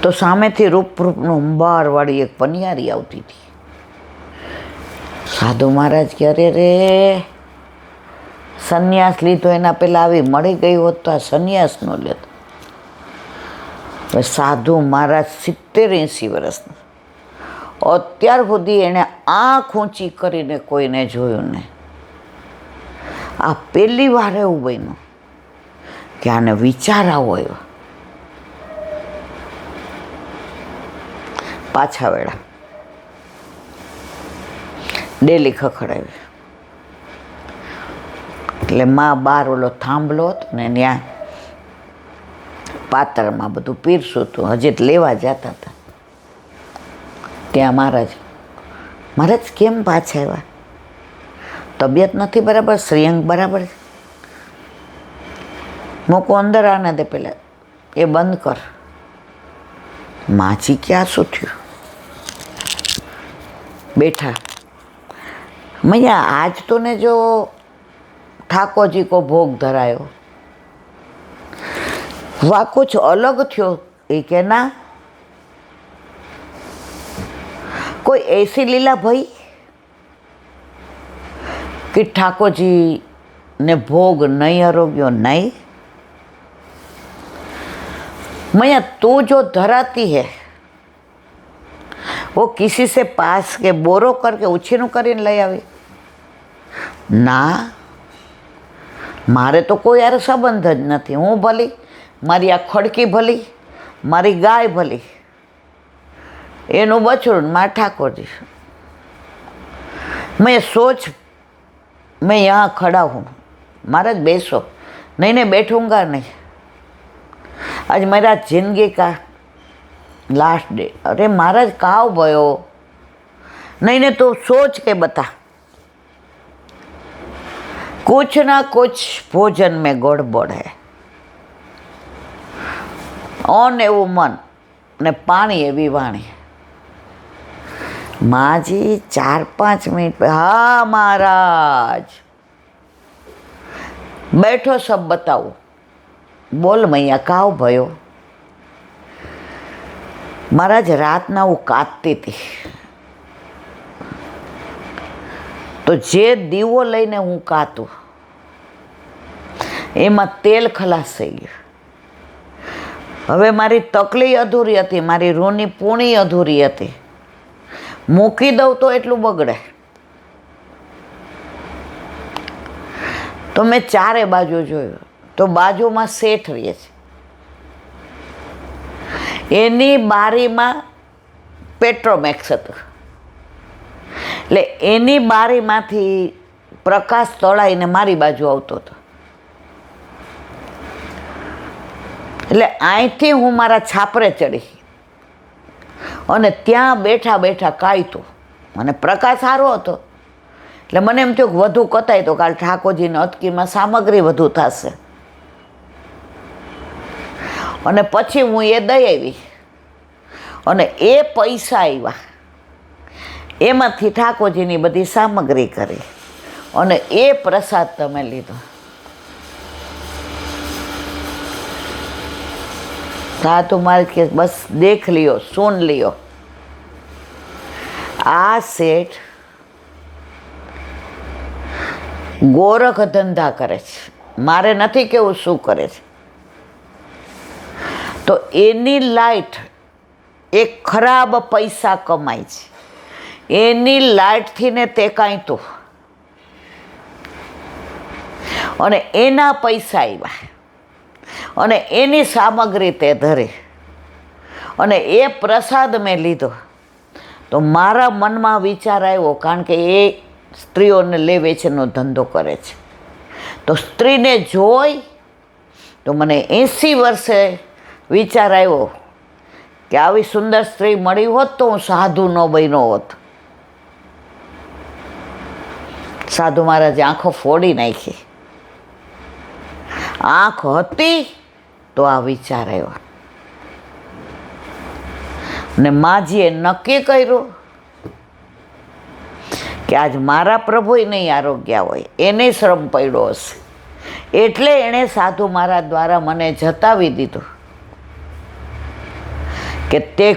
તો સામેથી રૂપનું અંબારવાળી એક પનિયારી આવતી હતી. સાધુ મહારાજ કે અરે રે, સંન્યાસ લીધો એના પહેલાં આવી મળી ગઈ હોત તો આ સંન્યાસ ન લેત. સાધુ મહારાજ 70-80 વર્ષના, અત્યાર સુધી એણે આંખ ઊંચી કરીને કોઈને જોયું નહીં. આ પહેલી વાર એવું બન્યું કે આને વિચાર આવો આવ્યો. પાછા વેળા ડેલી ખખડાવી એટલે માં બાર ઓલો થાંભલો હતો ને ત્યાં પાતળમાં બધું પીરસું હતું. હજી લેવા જતા હતા ત્યાં મહારાજ કેમ પાછા આવ્યા? તબિયત નથી બરાબર? શ્રીઅંગ બરાબર? મોકો અંદર આને દે, પેલા એ બંધ કર. માજી ક્યાં શું થયું? બેઠા. મૈયા આજ તો ને જો ઠાકોરજી કો ભોગ ધરાયો, વાહ કુછ અલગ થયો. એ કે ના, कोई ऐसी लीला भाई कि ठाकुर जी ने भोग नहीं आरोग्यो? नहीं मैया, तू जो धराती है वो किसी से पास के बोरो करके उछीनु કરીને લઈ આવી? ના, મારે તો કોઈ યાર સંબંધ જ નથી. હું ભલી, મારી આ ખડકી ભલી, મારી ગાય ભલી, એનું બછડું મારા ઠાકોરજી. मैं सोच, मैं यहाँ खड़ा हूँ, महाराज बैसो. नहीं नहीं, बैठूंगा नहीं, आज मेरा जिंदगी का लास्ट डे. अरे महाराज काव भयो? नहीं नहीं, तो सोच के बता. कुछ ना कुछ भोजन में गड़बड़ है. ओन एवं मन ने पानी एवी वाणी. माजी 4-5 मिनट. हाँ महाराज, बैठो, सब बताओ. बोल मैया, काव भयो? महाराज रातना હું કાતતી હતી તો જે દીવો લઈને હું કાતું એમાં તેલ ખલાસ થઈ ગયું. હવે મારી તકલી અધૂરી હતી, મારી રૂની પૂણી અધૂરી હતી. મૂકી દઉં તો એટલું બગડે. તો મેં ચારે બાજુ જોયું તો બાજુમાં શેઠ રહે છે, એની બારીમાં પેટ્રોમેક્સ હતું. એટલે એની બારીમાંથી પ્રકાશ તળાઈને મારી બાજુ આવતો હતો. એટલે અહીંથી હું મારા છાપરે ચડી અને ત્યાં બેઠા બેઠા કાઢતો. મને પ્રકાશ સારો હતો એટલે મને એમ થયું કે વધુ કતાય તો કાલ ઠાકોરજીને અટકીમાં સામગ્રી વધુ થશે. અને પછી હું એ દઈ આવી અને એ પૈસા આવ્યા એમાંથી ઠાકોરજીની બધી સામગ્રી કરી અને એ પ્રસાદ તમે લીધો. हाँ तुम्हारे के बस देख लियो, सुन लियो. आ सेठ गोरख धंधा करे છે. મારે નથી કેવું શું કરે છે. તો એની લાઈટ એક ખરાબ પૈસા કમાય છે. એની લાઈટથી ને તે કાંઈ તો અને એના પૈસા આવ્યા અને એની સામગ્રી તે ધરી અને એ પ્રસાદ મેં લીધો. તો મારા મનમાં વિચાર આવ્યો, કારણ કે એ સ્ત્રીઓને લે વેચનો ધંધો કરે છે. તો સ્ત્રીને જોઈ તો મને 80 વર્ષે વિચાર આવ્યો કે આવી સુંદર સ્ત્રી મળી હોત તો હું સાધુ ન બન્યો હોત. સાધુ મહારાજે આંખો ફોડી નાખી. આંખ હતી તો આ વિચાર આવ્યો ને માજીએ નક્કી કર્યું કે આજ મારા પ્રભુએ નહીં આરોગ્ય હોય, એને શ્રમ પડ્યો હશે, એટલે એણે સાધુ મહારાજ દ્વારા મને જતાવી દીધું કે તે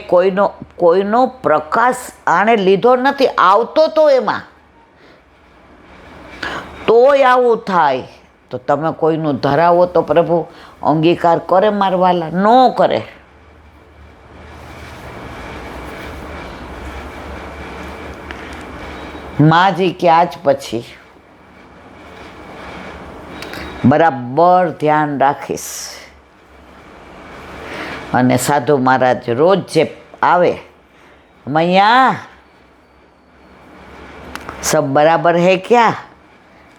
કોઈનો પ્રકાશ આણે લીધો નથી, આવતો તો એમાં, તોય આવું થાય તો તમે કોઈનું ધરાવો તો પ્રભુ અંગીકાર કરે મારવાલા? ન કરે. માજી કે આજ પછી બરાબર ધ્યાન રાખીશ. અને સાધુ મહારાજ રોજ જે આવે, મૈયા સબ બરાબર હૈ ક્યા?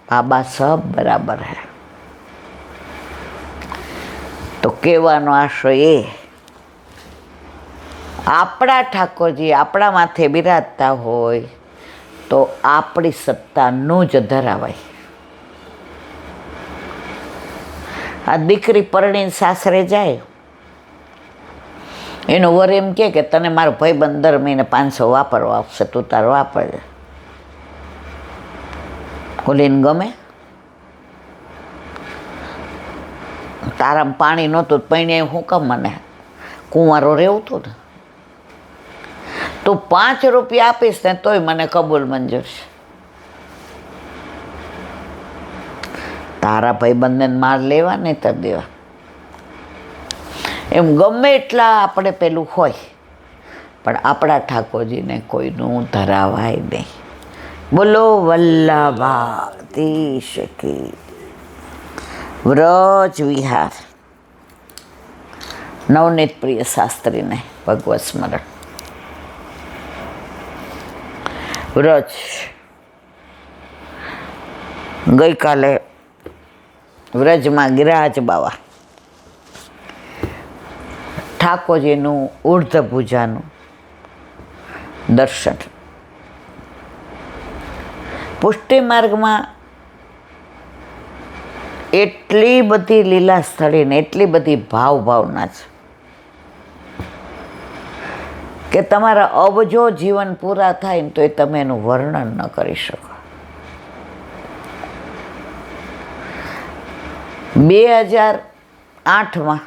બાબા સબ બરાબર હૈ. તો કહેવાનો આશય એ, આપણા ઠાકોરજી આપણા માથે બિરાજતા હોય તો આપણી સત્તાનું જ ધરાવાય. આ દીકરી પરણીને સાસરે જાય, એનો વર એમ કે તને મારો ભાઈબંધ દર મહિને 500 વાપરવા આપશે, તું તારો વાપરજે. ઓલીને ગમે? તારામાં પાણી નહોતું પૈણે શું કામ મને કુંવારો રહેવું હતું ને? તું 5 રૂપિયા આપીશ ને તોય મને કબૂલ મંજૂર છે. તારા ભાઈબંધને માર લેવા નહીં તો દેવા. એમ ગમે એટલા આપણે પેલું હોય, પણ આપણા ઠાકોરજીને કોઈનું ધરાવાય નહીં. બોલો વલ્લભાધીશ કી. વ્રજ વિહાર. નવનીત પ્રિય શાસ્ત્રીને ભગવત સ્મરણ. વ્રજ ગઈકાલે વ્રજમાં ગિરાજ બાવા ઠાકોરજીનું ઉર્ધ્વભુજાનું દર્શન. પુષ્ટિ માર્ગમાં એટલી બધી લીલા સ્થળી ને એટલી બધી ભાવના છે કે તમારા અબજો જીવન પૂરા થાય ને તો એ તમે એનું વર્ણન ન કરી શકો. 2008માં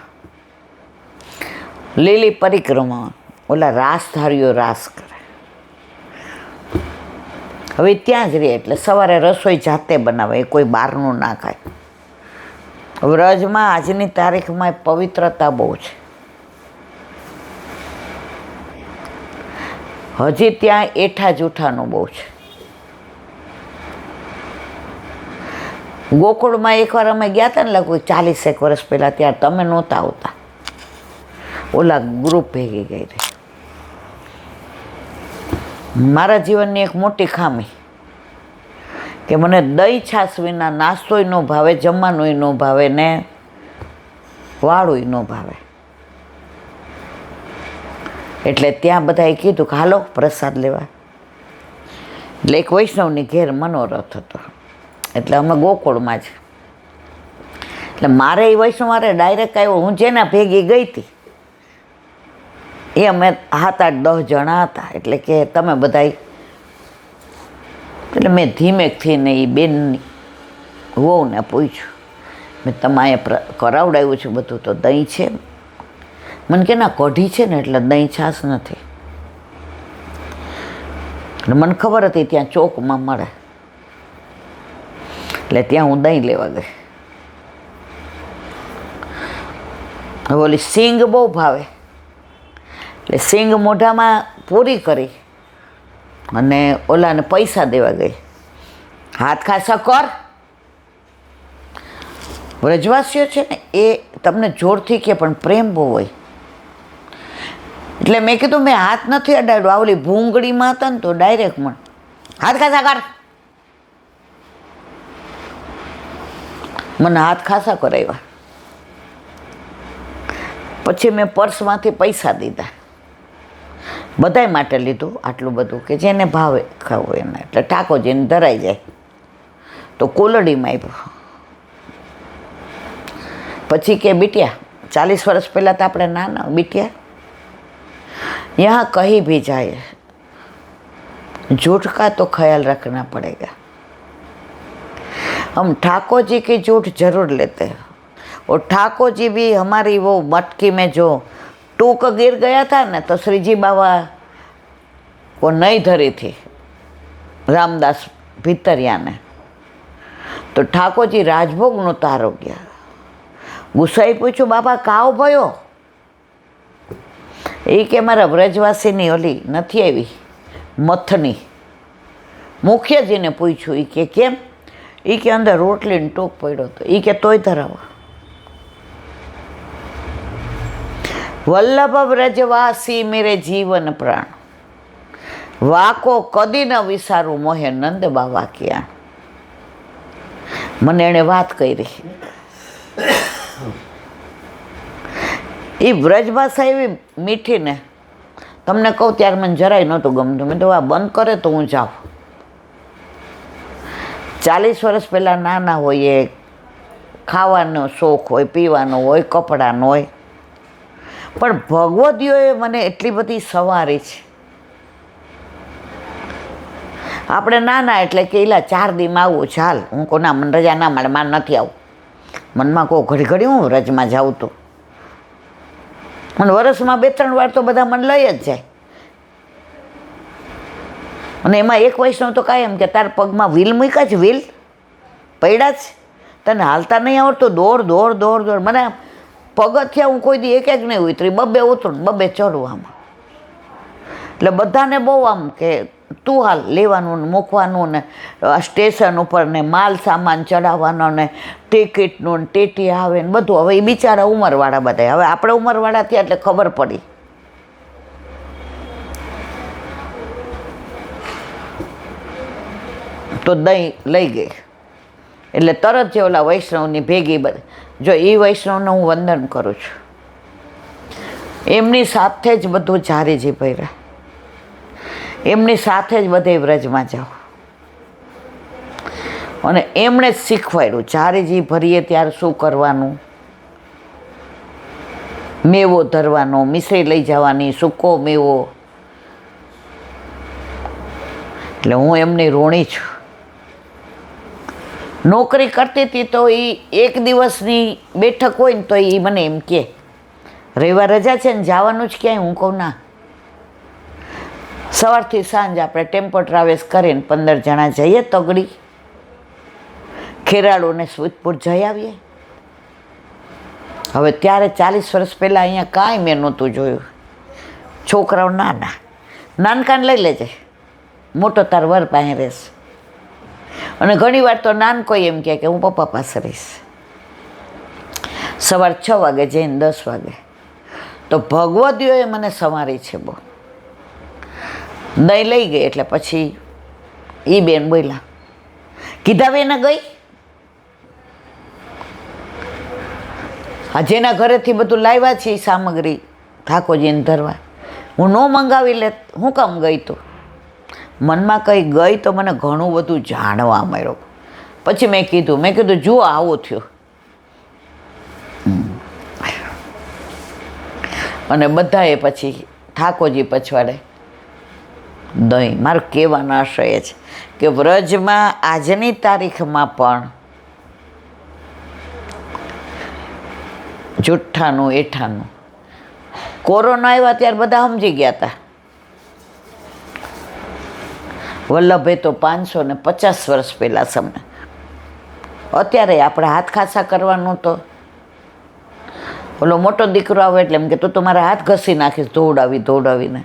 લીલી પરિક્રમા ઓલા રાસધારીઓ રાસ કરે. હવે ત્યાં જ રહે એટલે સવારે રસોઈ જાતે બનાવે, એ કોઈ બહારનું ના ખાય. વ્રજમાં આજની તારીખમાં પવિત્રતા બહુ છે. હજી ત્યાં એઠા જૂઠાનું બહુ છે. ગોકુળમાં એકવાર અમે ગયા હતા ને લગભગ 40 વર્ષ પહેલાં, ત્યાં તમે નહોતા આવતા, ઓલા ગ્રુપ ભેગી ગઈ રહી. મારા જીવનની એક મોટી ખામી કે મને દહીં છાશ વિના નાસ્તોય ન ભાવે, જમવાનુંય ન ભાવે ને વાળુંય ન ભાવે. એટલે ત્યાં બધાએ કીધું કે હાલો પ્રસાદ લેવા. એટલે એક વૈષ્ણવની ઘેર મનોરથ હતો, એટલે અમે ગોકુળમાં જ. એટલે મારે એ વૈષ્ણવ મારે ડાયરેક્ટ આવ્યો, હું જેના ભેગી ગઈ હતી એ અમે 7-8-10 જણા હતા. એટલે કે તમે બધાય, એટલે મેં ધીમેકથી ને એ બેનની વહુને પૂછ્યું, મેં તમારે કરાવડાવ્યું છે બધું તો દહીં છે? મને કે ના કઢી છે ને એટલે દહીં છાશ નથી. એટલે મને ખબર હતી ત્યાં ચોકમાં મળે, એટલે ત્યાં હું દહીં લેવા ગઈ. હવે ઓલી સિંગ બહુ ભાવે, એટલે સિંગ મોઢામાં પૂરી કરી અને ઓલાને પૈસા દેવા ગઈ. હાથ ખાસા કર. વ્રજવાસીઓ છે ને એ તમને જોરથી કહે પણ પ્રેમ બહુ હોય. એટલે મેં કીધું મેં હાથ નથી અડાડ્યો. આ ઓલી ભૂંગળીમાં હતા ને તો ડાયરેક્ટ મને હાથ ખાસા કર. મને હાથ ખાસા કરાવ્યા. પછી મેં પર્સમાંથી પૈસા દીધા, બધાય માટે લીધું આટલું બધું કે જેને ભાવે ખાવું એને. એટલે ઠાકોરજીને ધરાઈ જાય તો કુલડીમાં આપ્યું. પછી કે બિટિયા, 40 વર્ષ પહેલાં તો આપણે નાના, બિટિયા यहाँ कहीं भी जाए झूठ का तो ख्याल रखना पड़ेगा. हम ठाकुर जी की झूठ जरूर लेते हैं और ठाकुर जी भी हमारी वो मटकी में जो ટૂંક ગીર ગયા હતા ને તો શ્રીજી બાવા કો નહીં ધરી थी રામદાસ ભીતરિયાને, તો ઠાકોરજી રાજભોગનો તારો ગયા. ગુસાઈ પૂછ્યું, બાપા કાવ ભયો? એ કે મારા વ્રજવાસીની ઓલી નથી આવી મથની. મુખિયાજીને પૂછ્યું, એ કે કેમ? એ કે અંદર રોટલીને ટોક પડ્યો હતો. એ કે તોય ધરાવો. વલ્લભ વ્રજવાસી મેરે જીવન પ્રાણ, વાકો કદી ન વિસારું મોહે નંદ બાવા ક્યાં. મને એણે વાત કરી. એ વ્રજ ભાષા એવી મીઠી ને, તમને કહું ત્યારે મને જરાય નહોતું ગમતું. મેં તો આ બંધ કરે તો હું જાઉં. 40 વર્ષ પહેલાં નાના હોઈએ, ખાવાનો શોખ હોય, પીવાનો હોય, કપડાનો હોય, પણ ભગવદીઓએ મને એટલી બધી સવારી છે. આપણે નાના એટલે કે એલા 4 દીમાં આવું ચાલ. હું કહું ના, મને રજા ના મળે, મારે નથી આવું. મનમાં કહું ઘડી ઘડી હું વ્રજમાં જાઉં તો મને વરસમાં 2-3 વાર તો બધા મને લઈ જ જાય. અને એમાં એક વૈષ્ણવ તો કાયમ કે તાર પગમાં વ્હીલ મૂક્યા છે, વ્હીલ પડ્યા છે, તને હાલતા નહીં આવડતું, દોડ દોડ દોડ દોડ. મને પગથિયા હું કોઈ દી એક નહીં ઉતરી, 2 ઉતરું, 2 ચડું આમાં. એટલે બધાને બહુ આમ કે તું હાલ, લેવાનું ને મૂકવાનું ને સ્ટેશન ઉપર ને માલ સામાન ચડાવવાનો ને ટિકિટનું ને ટીટી આવે ને બધું. હવે એ બિચારા ઉંમરવાળા બધા, હવે આપણે ઉંમરવાળા થયા એટલે ખબર પડી. તો દહીં લઈ ગઈ એટલે તરત જે ઓલા વૈષ્ણવની ભેગી બધા, જો એ વૈષ્ણવને હું વંદન કરું છું, એમની સાથે જ બધું જારીજી ભર્યા, એમની સાથે જ બધે વ્રજમાં જાઓ. અને એમણે જ શીખવાડ્યું જારીજી ભરીએ ત્યારે શું કરવાનું, મેવો ધરવાનો, મિશ્રી લઈ જવાની, સૂકો મેવો. એટલે હું એમની ઋણી છું. નોકરી કરતી હતી તો એ એક દિવસની બેઠક હોય ને તો એ મને એમ કહે રવિવાર રજા છે ને જવાનું જ ક્યાંય? હું કહું ના, સવારથી સાંજ આપણે ટેમ્પો ટ્રાવેલ્સ કરીને 15 જણા જઈએ તગડી, ખેરાળુને સુઈતપુર જઈ આવીએ. હવે ત્યારે 40 વર્ષ પહેલાં અહીંયા કાંઈ મેં નહોતું જોયું. છોકરાઓ નાના, નાનકાને લઈ લેજે, મોટો તાર વર પાસે રહેશે. અને ઘણી વાર તો નાનકો એમ કહે કે હું પપ્પા પાસે રહીશ. સવાર 6 વાગે જઈને 10 વાગે. તો ભગવદીઓએ મને સંવારી છે બહુ. દહીં લઈ ગઈ એટલે પછી એ બેન બોલ્યા, કીધા બેને ગઈ? આ જેના ઘરેથી બધું લાવ્યા છે એ સામગ્રી ઠાકોરજીને ધરવા, હું ન મંગાવી લે, હું કામ ગઈ? તો મનમાં કંઈ ગઈ તો મને ઘણું બધું જાણવા મળ્યું. પછી મેં કીધું જુઓ આવું થયું. અને બધાએ પછી ઠાકોરજી પછવાડે દહીં. મારું કહેવાનો આશય છે કે વ્રજમાં આજની તારીખમાં પણ જુઠ્ઠાનું એઠાનું, કોરોના આવ્યા ત્યારે બધા સમજી ગયા હતા. વલ્લભે તો 550 વર્ષ પહેલાં સમય. અત્યારે આપણે હાથ ખાસા કરવાનું તો ઓલો મોટો દીકરો આવે એટલે એમ કે તું તો મારા હાથ ઘસી નાખીશ ધોવડાવીને.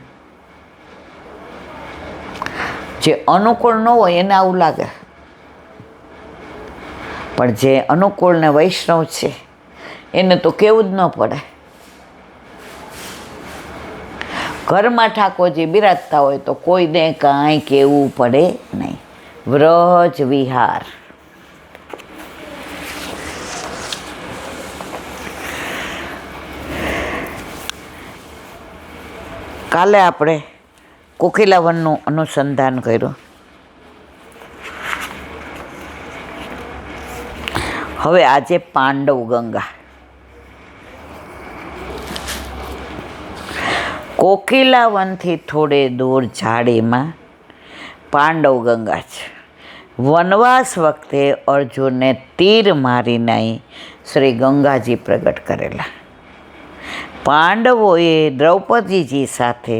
જે અનુકૂળ ન હોય એને આવું લાગે, પણ જે અનુકૂળ ને વૈષ્ણવ છે એને તો કેવું જ ન પડે. ઘરમાં ઠાકોરજી બિરાજતા હોય તો કોઈને કાંઈ કહેવું પડે નહીં. વ્રજ વિહાર. કાલે આપણે કોકિલાવનનું અનુસંધાન કર્યું. હવે આજે પાંડવ ગંગા. કોકિલાવનથી થોડે દૂર ઝાડીમાં પાંડવ ગંગા છે. વનવાસ વખતે અર્જુનને તીર મારીને શ્રી ગંગાજી પ્રગટ કરેલા. પાંડવોએ દ્રૌપદીજી સાથે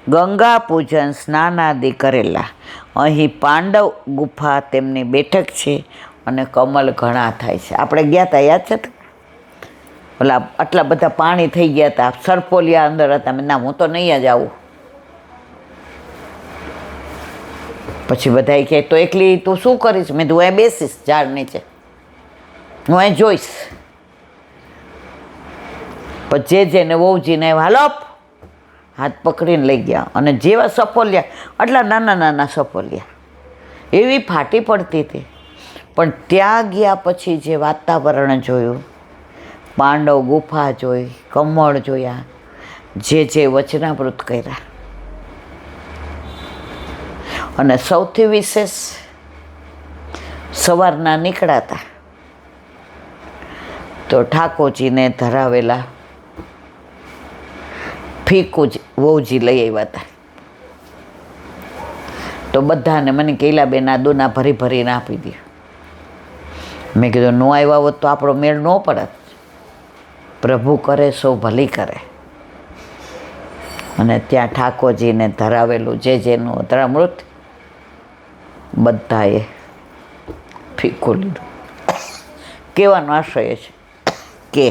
ગંગા પૂજન સ્નાનાદિ કરેલા. અહીં પાંડવ ગુફા તેમની બેઠક છે અને કમલ ઘણા થાય છે. આપણે ગયા હતા, યાદ છે? ઓલા આટલા બધા પાણી થઈ ગયા હતા, સરપોલિયા અંદર હતા. મેં ના, હું તો નહીં જ આવું. પછી બધા કહે તો એકલી તું શું કરીશ? મેં તું અહીં બેસીશ ઝાડ નીચે, હું અહીં જોઈશ. પછી જેને વહુજીને હાલો હાથ પકડીને લઈ ગયા. અને જેવા સફોલિયા, આટલા નાના નાના સફોલિયા, એવી ફાટી પડતી હતી. પણ ત્યાં ગયા પછી જે વાતાવરણ જોયું, પાંડવ ગુફા જોઈ, કમળ જોયા, જે વચનામૃત કર્યા. અને સૌથી વિશેષ, સવારના નીકળાતા તો ઠાકોરજીને ધરાવેલા ફીકું જ વહુજી લઈ આવ્યા હતા. તો બધાને મને કહેલા બેન આ દોના ભરી ભરીને આપી દે. મેં કીધું ન આવ્યા હોત તો આપણો મેળ ન પડત. પ્રભુ કરે સો ભલી કરે. અને ત્યાં ઠાકોરજીને ધરાવેલું જેનું અધરામૃત બધાએ ફીકું લીધું. કહેવાનો આશય છે કે